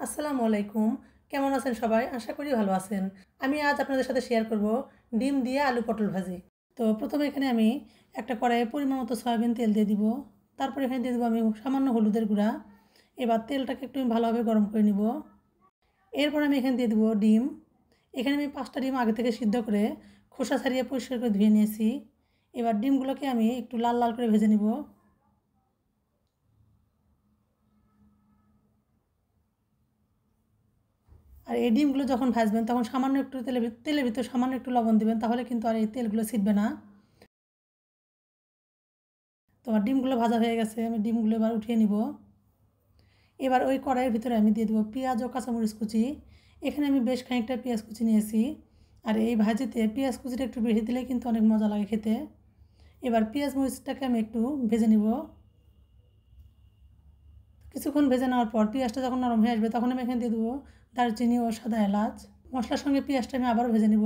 আসসালামু আলাইকুম। কেমন আছেন সবাই? আশা করি ভালো আছেন। আমি আজ আপনাদের সাথে শেয়ার করব ডিম দিয়ে আলু পটল ভাজি। তো প্রথমে এখানে আমি একটা কড়াইয়ে পরিমাণ মতো সয়াবিন তেল দিয়ে দিব। তারপর এখানে দিয়ে দেবো আমি সামান্য হলুদের গুঁড়া। এবার তেলটাকে একটু আমি ভালোভাবে গরম করে নিব। এরপর আমি এখানে দিয়ে দেবো ডিম। এখানে আমি 5টা ডিম আগে থেকে সিদ্ধ করে খোসা ছাড়িয়ে পরিষ্কার করে ধুয়ে নিয়েছি। এবার ডিমগুলোকে আমি একটু লাল লাল করে ভেজে নিব। আর এই ডিমগুলো যখন ভাজবেন তখন সামান্য একটু তেলের ভিতর সামান্য একটু লবণ দিবেন, তাহলে কিন্তু আর এই তেলগুলো ছিটবে না। তো আমার ডিমগুলো ভাজা হয়ে গেছে, আমি ডিমগুলো এবার উঠিয়ে নিব। এবার ওই কড়াইয়ের ভিতরে আমি দিয়ে দেবো পেঁয়াজ ও কাঁচামরিচ কুচি। এখানে আমি বেশ খানিকটা পেঁয়াজ কুচি নিয়েছি। আর এই ভাজিতে পেঁয়াজ কুচিটা একটু বেশি দিলে কিন্তু অনেক মজা লাগে খেতে। এবার পেঁয়াজ মরিচটাকে আমি একটু ভেজে নিব। কিছুক্ষণ ভেজে নেওয়ার পর পেঁয়াজটা যখন নরম হয়ে আসবে তখন আমি এখানে দিয়ে দেবো দারচিনি ও সাদা এলাচ। মশলার সঙ্গে পেঁয়াজটা আমি আবারও ভেজে নিব।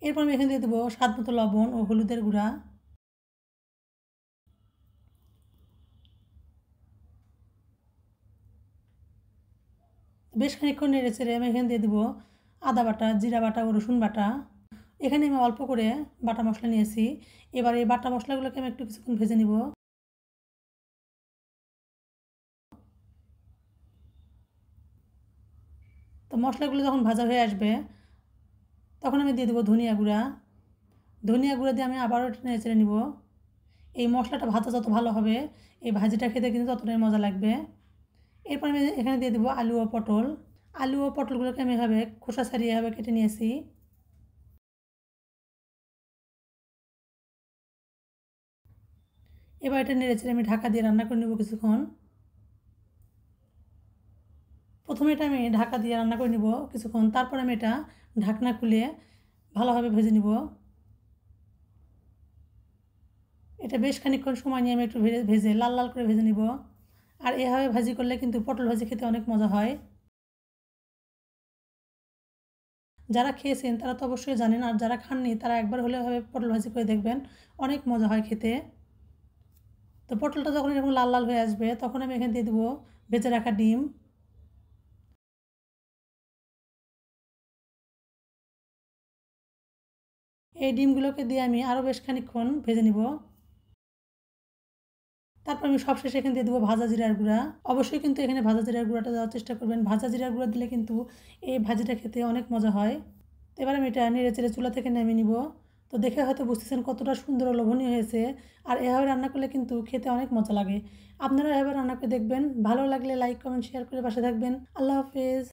এরপর আমি এখানে দিয়ে দেবো স্বাদ মতো লবণ ও হলুদের গুঁড়া। বেশ খানিকক্ষণ নেড়ে চেড়ে আমি এখানে দিয়ে দেবো আদা বাটা, জিরা বাটা ও রসুন বাটা। এখানে আমি অল্প করে বাটা মশলা নিয়েছি। এবার এই বাটা মশলাগুলোকে আমি একটু কিছুক্ষণ ভেজে নিব। তো মশলাগুলো যখন ভাজা হয়ে আসবে তখন আমি দিয়ে দেবো ধনিয়া গুঁড়া। ধনিয়া গুঁড়া দিয়ে আমি আবারও নেড়ে চেড়ে নিব। এই মশলাটা ভাজা যত ভালো হবে এই ভাজিটা খেতে কিন্তু ততটাই মজা লাগবে। এরপর আমি এখানে দিয়ে দেবো আলু ও পটল। আলু ও পটলগুলোকে আমি এভাবে খোসা ছাড়িয়ে এভাবে কেটে নিয়েছি। এবার এটা নেড়ে চেড়ে আমি ঢাকা দিয়ে রান্না করে নেব কিছুক্ষণ। প্রথমে এটা আমি ঢাকা দিয়ে রান্না করে নিব কিছুক্ষণ, তারপর আমি এটা ঢাকনা খুলে ভালোভাবে ভেজে নিব। এটা বেশ খানিকক্ষণ সময় নিয়ে আমি একটু ভেজে লাল লাল করে ভেজে নিব। আর এভাবে ভাজি করলে কিন্তু পটল ভাজি খেতে অনেক মজা হয়। যারা খেয়েছেন তারা তো অবশ্যই জানেন, আর যারা খাননি তারা একবার হলে এভাবে পটল ভাজি করে দেখবেন, অনেক মজা হয় খেতে। তো পটলটা যখন এরকম লাল লাল হয়ে আসবে তখন আমি এখানে দিয়ে দেবো ভেজে রাখা ডিম। এই ডিমগুলোকে দিয়ে আমি আরও বেশ খানিকক্ষণ ভেজে নিব। তারপর আমি সবশেষে এখানে দিয়ে দেবো ভাজা জিরার গুঁড়া। অবশ্যই কিন্তু এখানে ভাজা জিরার গুঁড়াটা দেওয়ার চেষ্টা করবেন। ভাজা জিরার গুঁড়া দিলে কিন্তু এই ভাজিটা খেতে অনেক মজা হয়। এবার আমি এটা নেড়ে চেড়ে চুলা থেকে নামিয়ে নিব। তো দেখে হয়তো বুঝতেছেন কতটা সুন্দর ও লোভনীয় হয়েছে। আর এভাবে রান্না করলে কিন্তু খেতে অনেক মজা লাগে। আপনারা এভাবে রান্না করে দেখবেন। ভালো লাগলে লাইক কমেন্ট শেয়ার করে পাশে থাকবেন। আল্লাহ হাফেজ।